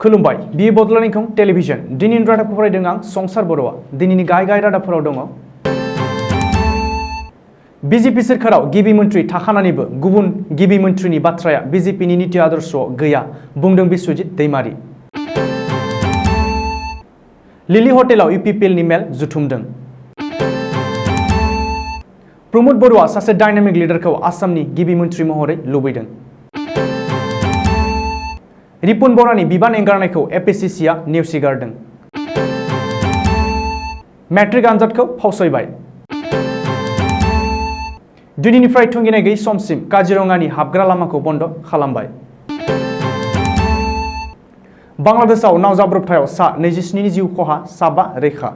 खुलुमबाय बियो बदलानिखं टेलिभिजन दिनैनि रादाबखौ फरायदों आं संसार बर'आ दिनैनि गाहाय रादाबफोराव दङ बीजेपी सोरखाराव गिबि मन्थ्रि थाखानानैबो गुबुन गिबि मन्थ्रिनि बाथ्राया बीजेपीनि नीति आदर्शआव गैया बुंदों बिश्वजित दैमारी लिलि हटेलाव यूपीपीएलनि मेल जुथुमदों प्रमोद बर'आ सासे डायनामिक लिडारखौ आसामनि गिबि मन्थ्रि महरै लुबैदों रिपुन बरानि बिबान एंगारनायखौ एपीसीसीआ नेवसिगारदों मेट्रिक आनजादखौ फावसयबाय दिनैनिफ्राय थुंगिनाय गैयै समसिम काजिरङानि हाबग्रा लामाखौ बन्द खालामबाय बांलादेशआव नाव जाब्रबथायाव सा 27 जिउ खहा साबा रैखा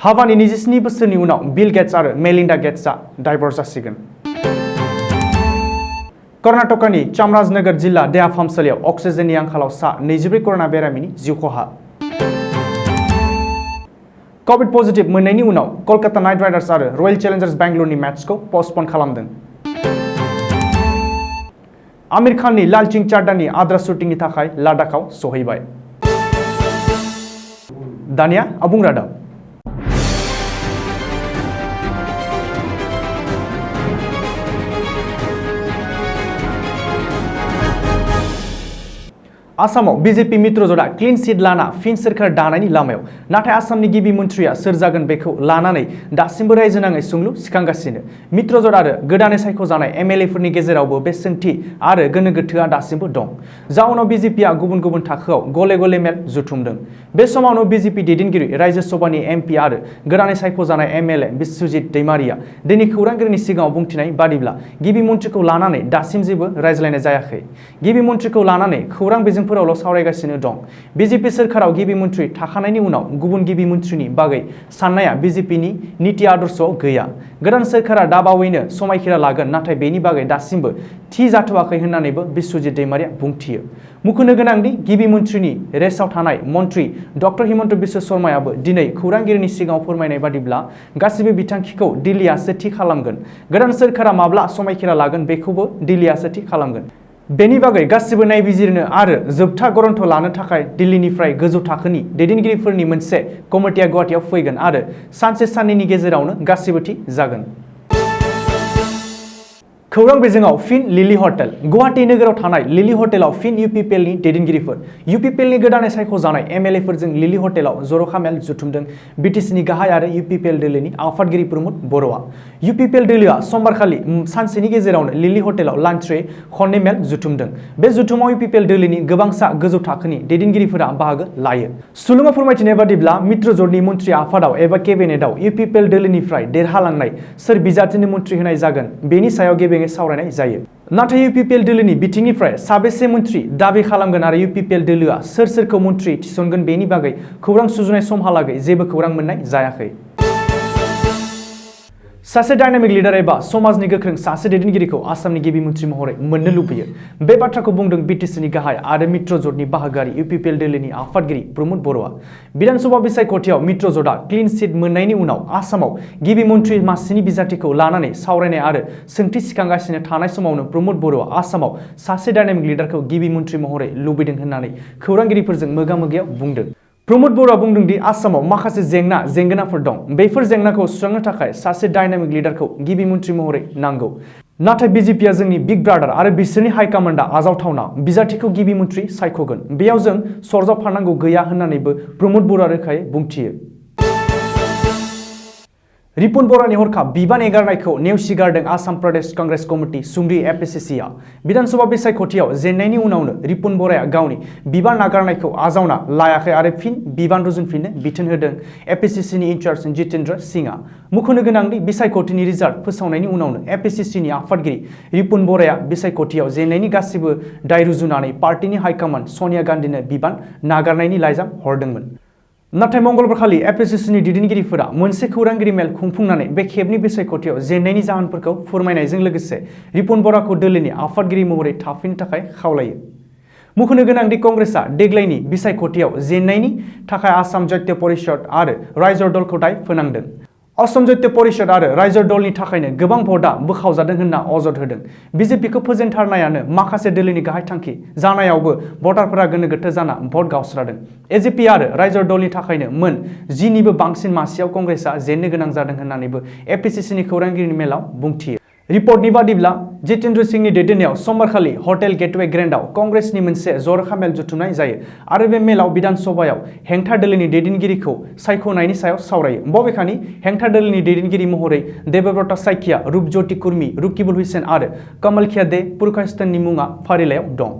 हाबानि 27 बोसोरनि उनाव बिल गेट्स आरो मेलिन्डा गेट्सआ डाइभर्स जासिगोन कर्नाटकनि चामराजनगर जिल्ला देहा फाहामसालियाव अक्सिजेननि आंखालाव सा 24 करोना बेरामिनि जिउ खहा कोविड पजिटिव मोननायनि उनाव कलकाता नाइट राइडार्स आरो रयेल चैलेंजर्स बेंगलुरुनि मैचखौ पस्टपन खालामदों आमिर खाननि लाल सिंह चाड्डानि आद्रा शुटिंनि थाखाय लादाखआव सहैबाय दानिया आबुं रादाब आसामाव बीजेपी मित्रजोटा क्लीन सीट लाना फिन सोरखार दानायनि लामायाव नाथाय आसामनि गिबि मन्थ्रिया सोर जागोन बेखौ लानानै दासिमबो रायजोनाङै सोंलु सिखांगासिनो मित्रजोट आरो गोदानै सायख'जानाय एमएलएफोरनि गेजेरावबो बे सोंथि आरो गोनो गोथोआ दासिमबो दं जाउनाव बीजेपीआ गुबुन गुबुन थाखोआव गले गले मेल जुथुमदों बे समावनो बीजेपी दैदेनगिरि राज्य सभानि एमपि आरो गोदानै सायख'जानाय एमएलए बिश्वजित दैमारीया दिनै खौरांगिरिनि सिगाङाव बुंथिनाय बादिब्ला गिबि मन्थ्रिखौ लानानै दासिम जेबो रायज्लायनाय जायाखै गिबि मन्थ्रिखौ लानानै खौरां बिजों फोरावल' सावरायगासिनो दं बीजेपी सोरखाराव गिबि मन्थ्रि थाखानायनि उनाव गुबुन गिबि मन्थ्रिनि बागै साननाया बीजेपीनि नीति आदर्शआव गैया गोदान सोरखारा दाबावैनो समायखिरा लागोन नाथाय बेनि बागै दासिमबो थि जाथ'वाखै होननानैबो बिश्वजित दैमारीया बुंथियो मुख'नो गोनांदि गिबि मन्थ्रिनि रेसाव थानाय मन्थ्रि डक्टर हिमन्त बिश्व शर्मायाबो दिनै खौरांगिरिनि सिगाङाव फोरमायनाय बादिब्ला गासिबो बिथांखिखौ दिल्लीयासो थि खालामगोन गोदान सोरखारा माब्ला समायखिरा लागोन बेखौबो दिल्लीयासो थि खालामगोन बेनि बागै गासिबो नायबिजिरनो आरो जोबथा गरन्थ लानो थाखाय दिल्लीनिफ्राय गोजौ थाखोनि दैदेनगिरिफोरनि मोनसे कमिटिया गुवाहाटीआव फैगोन आरो सानसे साननैनि गेजेरावनो गासिबो थि जागोन खौरां बिजोङाव फिन लिलि हटेल गुवाहाटी नोगोराव थानाय लिलि हटेलाव फिन यूपीपीएलनि दैदेनगिरिफोर यूपीपीएलनि गोदानै सायख'जानाय एमएलएफोरजों लिलि हटेलाव जर'खा मेल जुथुमदों बीटीसीनि गाहाय आरो यूपीपीएल दोलोनि आफादगिरि प्रमोद बर'आ यूपीपीएल दोलोआ समबारखालि सानसेनि गेजेरावनो लिलि हटेलाव लान्चै खननै मेल जुथुमदों बे जुथुमाव यूपीपीएल दोलोनि गोबांसा गोजौ थाखोनि दैदेनगिरिफोरा बाहागो लायो सुलुङाव फोरमायथिनाय बादिब्ला मित्रजोटनि मन्थ्रि आफादाव एबा केबिनेटआव यूपीपीएल दोलोनिफ्राय देरहालांनाय सोर बिजाथिनो मन्थ्रि होनाय जागोन बेनि सायाव गेबेङै सावरायनाय जायो नाथाय यूपीपीएल दोलोनि बिथिंनिफ्राय साबेसे मन्थ्रि दाबि खालामगोन आरो यूपीपीएल दोलोआ सोर सोरखौ मन्थ्रि थिसनगोन बेनि बागै खौरां सुजुनाय समहालागै जेबो खौरां मोननाय जायाखै सासे डायनामिक लिडार एबा समाजनि गोख्रों सासे दैदेनगिरिखौ आसामनि गिबि मन्थ्रि महरै मोननो लुबैयो बे बाथ्राखौ बुंदों बीटीसीनि गाहाय आरो मित्रजोटनि बाहागोआरि यूपीपीएल दोलोनि आफादगिरि प्रमोद बर'आ विधानसभा बिसायख'थियाव मित्रजोटआ क्लीन सीट मोननायनि उनाव आसामाव गिबि मन्थ्रि मासिनि बिजाथिखौ लानानै सावरायनाय आरो सोंथि सिखांगासिनो थानाय समावनो प्रमोद बर'आ आसामाव सासे डायनामिक लिडारखौ गिबि मन्थ्रि महरै लुबैदों होननानै खौरांगिरिफोरजों मोगा-मोगियाव बुंदों प्रमोद बर'आ बुंदों दि आसामाव माखासे जेंनाफोर दं बेफोर जेंनाखौ सुस्रांनो थाखाय सासे डायनामिक लिडारखौ गिबि मन्थ्रि महरै नांगौ नाथाय बीजेपीआ जोंनि बिग ब्रादार आरो बिसोरनि हाइकमान्डआ आजावथावना बिजाथिखौ गिबि मन्थ्रि सायख'गोन बेयाव जों सरजाबफानांगौ गैया होननानैबो प्रमोद बर'आ रोखायै बुंथियो रिपुन बरानि हरखाब बिबान एंगारनायखौ नेवसिगारदों आसाम प्रदेश कांग्रेस कमिटि सुंग्रि एपीसीसीआ विधानसभा बिसायख'थियाव जेननायनि उनावनो रिपुन बराया गावनि बिबान नागारनायखौ आजावना लायाखै आरो फिन बिबान रुजुनफिननो बिथोन होदों एपीसीसीनि इनचार्ज जितेन्द्र सिंहआ मुख'नो गोनांदि बिसायख'थिनि रिजाल्ट फोसावनायनि उनावनो एपीसीसीनि आफादगिरि रिपुन बराया बिसायख'थियाव जेननायनि गासिबो दाय रुजुनानै पार्टीनि हाइकमान्ड सनिया गान्धीनो बिबान नागारनायनि लाइजाम हरदोंमोन नाथाय मंगलबारखालि एपीसीसीनि दैदेनगिरिफोरा मोनसे खौरांगिरि मेल खुंफुंनानै बे खेबनि बिसायख'थियाव जेननायनि जाहोनफोरखौ फोरमायनायजों लोगोसे रिपुन बराखौ दोलोनि आफादगिरि महरै थाफिननो थाखाय खावलायो मुख'नो गोनांदि कंग्रेसआ देग्लायनि बिसायख'थियाव जेननायनि थाखाय आसाम जातीय परिषद आरो रायजो दलखौ दाय फोनांदों असम जत्य परिषद आरो रायजो दलनि थाखायनो गोबां भटआ बोखावजादों होनना अजद होदों। बिजेपिखौ फोजेनथारनायानो माखासे दोलोनि गाहाय थांखि जानायावबो भटारफोरा गोनो गोथो जाना भट गावस्रादों। एजेपि आरो रायजो दलनि थाखायनो मोन 10 निबो बांसिन मासियाव कंग्रेसआ जेननो गोनां जादों होननानैबो एपिसिसिनि खौरांगिरिनि मेलाव बुंथियो। रिपर्टनि बादिब्ला जितेन्द्र सिंहनि दैदेननायाव समबारखालि हटेल गेटवे ग्रेन्डआव कंग्रेसनि मोनसे जर'खा मेल जुथुमनाय जायो आरो बे मेलाव बिधान सभायाव हेंथा दोलोनि दैदेनगिरिखौ सायख'नायनि सायाव सावरायो। बबेखानि हेंथा दोलोनि दैदेनगिरि महरै देबब्रत साइकिया, रूपज्योति कुर्मी, रुकिबुल हुसैन आरो कमलखिया दे पुरकायस्थननि मुङा फारिलाइयाव दं।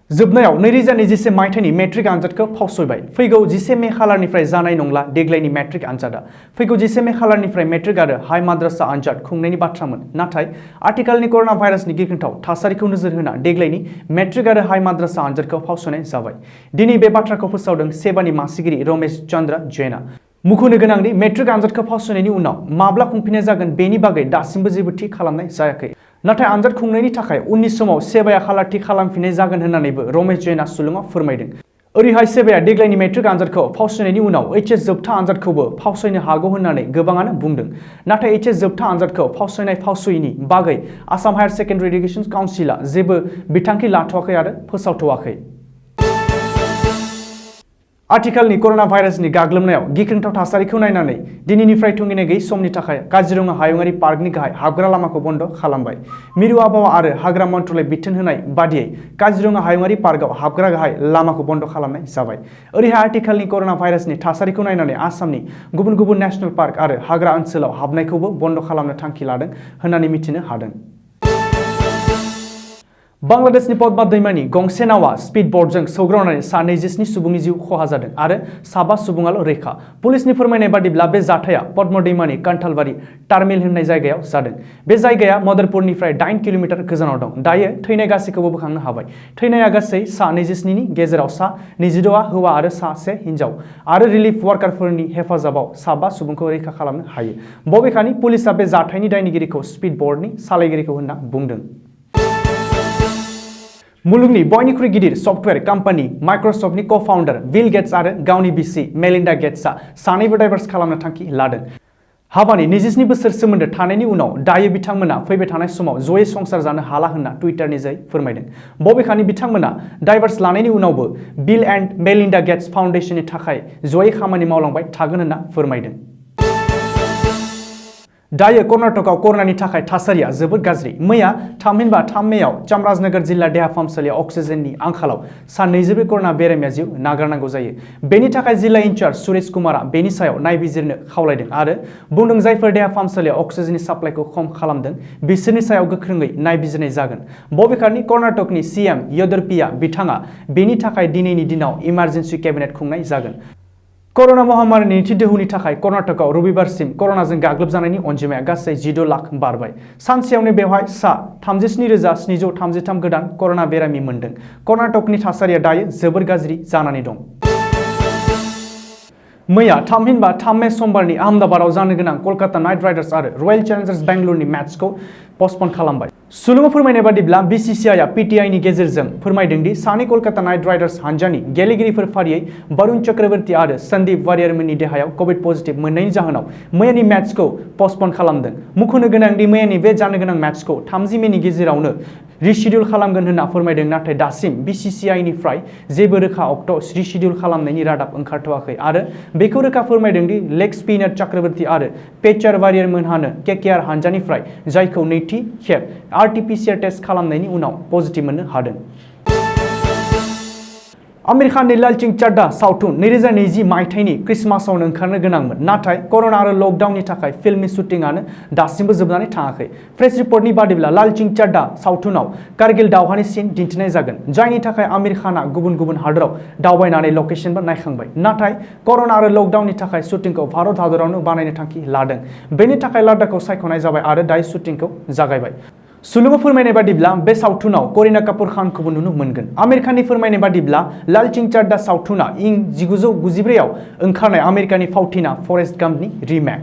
जोबनायाव 2021 मायथाइनि मेट्रिक आनजादखौ फावसयबाय। फैगौ 11 मे खालारनिफ्राय जानाय नंला देग्लायनि मेट्रिक आनजादा। फैगौ 11 मे खालारनिफ्राय मेट्रिक आरो हाई माद्रासा आनजाद खुंनायनि बाथ्रामोन, नाथाय आथिखालनि कर'ना भाइरासनि गिख्रंथाव थासारिखौ नोजोर होना देग्लायनि मेट्रिक आरो हाई माद्रासा आनजादखौ फावसयनाय जाबाय। दिनै बे बाथ्राखौ फोसावदों सेबानि मासिगिरि रमेश चन्द्र जैनआ। मुख'नो गोनांदि मेट्रिक आनजादखौ फावसयनायनि उनाव माब्ला खुंफिननाय जागोन बेनि बागै दासिमबो जेबो थि खालामनाय जायाखै। नाथाय आनजाद खुंनायनि थाखाय उननि समाव सेबाया खालार थि खालामफिननाय जागोन होननानैबो रमेश जैनआ सुलुङाव फोरमायदों। ओरैहाय सेबाया देग्लायनि मेट्रिक आनजादखौ फावसयनायनि उनाव एचएस जोबथा आनजादखौबो फावसयनो हागौ होननानै गोबाङानो बुंदों। नाथाय एचएस जोबथा आनजादखौ फावसयनाय फावसयिनि बागै आसाम हायार सेकेन्डारि एडुकेसन काउन्सिलआ जेबो बिथांखि लाथ'वाखै आरो फोसावथ'वाखै। आथिखालनि कर'ना भाइरासनि गाग्लोबनायाव गिख्रंथाव थासारिखौ नायनानै दिनैनिफ्राय थुंगेनाय गैयै समनि थाखाय काजिरङा हायुङारि पार्कनि गाहाय हाबग्रा लामाखौ बन्द खालामबाय। मिरु आबहावा आरो हाग्रा मन्त्रालय बिथोन होनाय बादियै काजिरङा हायुङारि पार्कआव हाबग्रा गाहाय लामाखौ बन्द खालामनाय जाबाय। ओरैहाय आथिखालनि कर'ना भाइरासनि थासारिखौ नायनानै आसामनि गुबुन गुबुन नेशनेल पार्क आरो हाग्रा ओनसोलाव हाबनायखौबो बन्द खालामनो थांखि लादों होननानै मिथिनो हादों। बांलादेशनि पद्मा दैमानि गंसे नावा स्पीड बोटजों सौग्रावनानै सा 27 सुबुंनि जिउ खहा जादों आरो सा 5 सुबुङाल' रैखा। पुलिसनि फोरमायनाय बादिब्ला बे जाथाया पद्मा दैमानि कान्थालबारि टार्मिल होननाय जायगायाव जादों। बे जायगाया मदरपुरनिफ्राय 8 किल'मिटार गोजानाव दं। दायो थैनाय गासैखौबो बोखांनो हाबाय। थैनाया गासै सा 27 नि गेजेराव सा 26आ हौवा आरो सा 1 हिन्जाव आरो रिलिफ वार्कारफोरनि हेफाजाबाव सा 5 सुबुंखौ रैखा खालामनो हायो। बबेखानि पुलिसआ बे जाथायनि दायनिगिरिखौ स्पीड बोटनि सालायगिरिखौ होनना बुंदों। मुलुगनि बयनिख्रुइ गिदिर सफ्टवेयर कम्पानि माइक्रसफ्टनि को-फाउन्डार बिल गेट्स आरो गावनि बिसि मेलिन्डा गेट्सआ सानैबो डाइभर्स खालामनो थांखि लादों। हाबानि 27 बोसोर सोमोन्दो थानायनि उनाव दायो बिथांमोना फैबाय थानाय समाव जयै संसार जानो हाला होनना टुइटारनि जोहै फोरमायदों। बबेखानि बिथांमोना डाइभर्स लानायनि उनावबो बिल एन्ड मेलिन्डा गेट्स फाउन्डेशननि थाखाय जयै खामानि मावलांबाय थागोन होनना फोरमायदों। दायो कर्नाटकआव कर'नानि थाखाय थासारिया जोबोद गाज्रि। मैया थामहिनबा 3 मेयाव चामराजनगर जिल्ला देहा फाहामसालियाव अक्सिजेननि आंखालाव सा 24 कर'ना बेरामिया जिउ नागारनांगौ जायो। बेनि थाखाय जिल्ला इनचार्ज सुरेश कुमारआ बेनि सायाव नायबिजिरनो खावलायदों आरो बुंदों जायफोर देहा फाहामसालियाव अक्सिजेननि साप्लाइखौ खम खालामदों बिसोरनि सायाव गोख्रोङै नायबिजिरनाय जागोन। बबेखानि कर्नाटकनि सीएम येदियुराप्पाया बिथाङा बेनि थाखाय दिनैनि दिनाव इमारजेन्सि केबिनेट खुंनाय जागोन। कर'ना महामारिनि नैथि दोहौनि थाखाय कर्नाटकआव रबिबारसिम कर'नाजों गाग्लोबजानायनि अनजिमाया गासै 16 लाख बारबाय। सानसेयावनो बेवहाय सा 37,733 गोदान कर'ना बेरामि मोनदों। कर्नाटकनि थासारिया दायो जोबोर गाज्रि जानानै दं। मैया थामहिनबा 3 मे समबारनि आहमेदाबादाव जानो गोनां कलकाता नाइट राइडार्स आरो रयेल चेलेन्जार्स बेंगलुरुनि मैचखौ पस्टपन खालामबाय। सुलुङाव फोरमायनाय बादिब्ला बीसीसीआईआ पीटीआईनि गेजेरजों फोरमायदों दि सानै कलकाता नाइट राइडार्स हानजानि गेलेगिरिफोर फारियै वरुण चक्रवर्ती आरो सन्दीप वारियरमोननि देहायाव कोविड पजिटिव मोननायनि जाहोनाव मैयानि मैचखौ पस्टपन खालामदों। मुंख'नो गोनांदि मैयानि बे जानो गोनां मैचखौ 30 मेनि गेजेरावनो रिशिडिउल खालामगोन होनना फोरमायदों, नाथाय दासिम बीसीसीआईनिफ्राय जेबो रोखा अक्ट' रिशिडिउल खालामनायनि रादाब ओंखारथ'वाखै आरो बेखौ रोखा फोरमायदों दि लेग स्पिनार चक्रवर्ती आरो पेचार वारियरमोनहानो केकेआर हानजानिफ्राय जायखौ नैथि खेब आरटी-पीसीआर टेस्ट खालामनायनि उनाव पजिटिव मोननो हादों। आमिर खाननि लालचिं चाड्डा सावथुन 2020 मायथाइनि क्रिसमासावनो ओंखारनो गोनांमोन, नाथाय कर'ना आरो लकडाउननि थाखाय फिल्मनि शुटिंआनो दासिमबो जोबनानै थाङाखै। प्रेस रिपर्टनि बादिब्ला लालचिं चाड्डा सावथुनाव कारगिल दावहानि सिन दिन्थिनाय जागोन, जायनि थाखाय आमिर खानआ गुबुन गुबुन हादोराव दावबायनानै लकेशनबो नायखांबाय। नाथाय कर'ना आरो लकडाउननि थाखाय शुटिंखौ भारत हादरावनो बानायनो थांखि लादों। बेनि थाखाय लाद्दाखखौ सायख'नाय जाबाय आरो दायो शुटिंखौ जागायबाय। सुलुङाव फोरमायनाय बादिब्ला बे सावथुनाव करिना कापुर खानखौबो नुनो मोनगोन। आमिर खाननि फोरमायनाय बादिब्ला लालचिं चाड्डा सावथुना इं 1994 आव ओंखारनाय आमेरिकानि फावथिना फरेस्ट गाम्पनि रिमेक।